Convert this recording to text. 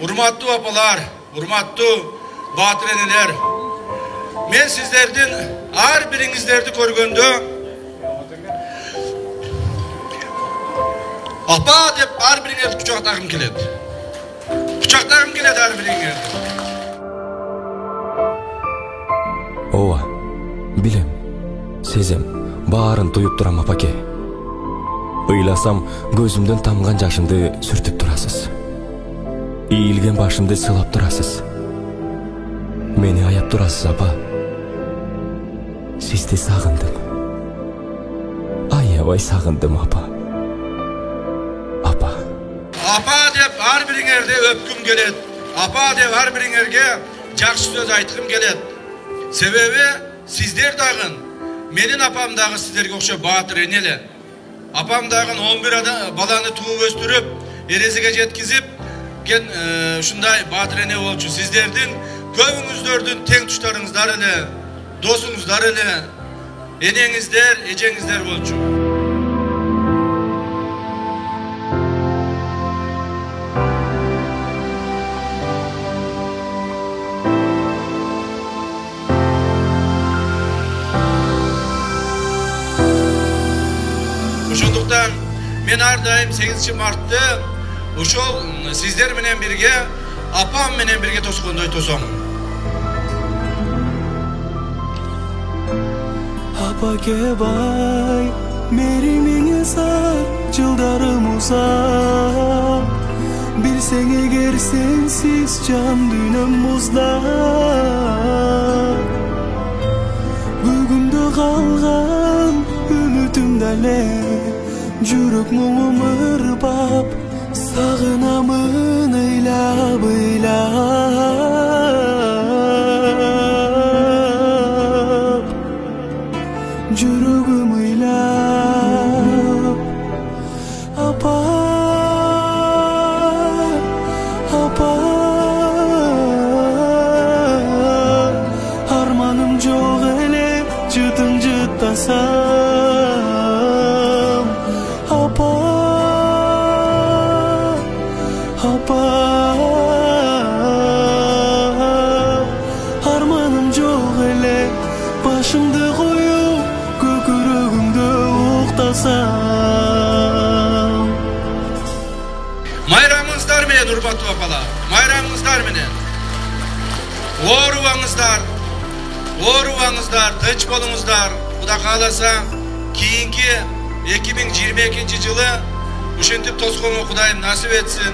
Urmattуу apalar, urmattуу baatır eneler. Men sizlerden har biringizlerdi görgöndö apa dep har biringizdi kuchaktagım keledi. Kuchaktagım keledi har biringizdi. Ооба, билем, сезем, баарын туюп турам апаке. Ыйласам, көзүмдөн тамган жашымды сүртүп турасыз. Ийилген башымды сылап турасыз. Мени аяп турасыз, апа. Сизди сагындым. Аябай сагындым, апа. Апа. Apa dep har biringizди öpküm keledi. Apa dep har biringizge жакшы сөз айткым келет. Себеби сиздер дагы менин апам дагы сиздерге окшоп баатыр энеле. Апам дагы 11 баланы тууп өстүрүп, эрезиге жеткизип, ушундай баатыр эне болчу. Сиздердин көбүңүздөрдүн тең туштарыңыздар эле, досуңуздар эле, энеңиздер, эжеңиздер болчу. Ошондуктан мен ар дайым 8 мартты ошол сиздер менен бирге, апам менен бирге тоскондой тосом. Апаке бай, меримиңе сар, жылдарым узак. Билсең эгер сенсиз жан дүйнөм муздак. Бүгүндө калган үмүтүм дале, жүрөк муңум ырбап, сагынамын ыйлап ыйлап. Жүрөгүм ыйлап. Апа, апа, арманым жок эле, жытым жыттасам. Апа, апа, арманым жок эле, башымды коюп көкүрөгүмдө уктасам. Майрамыңыздар менен урматтуу апалар, майрамыңыздар менен. Оорубаңыздар, тынч болуңуздар. Кудай кааласа, кийинки 2022 жылы ушинтип тосконго Кудайым насип этсин.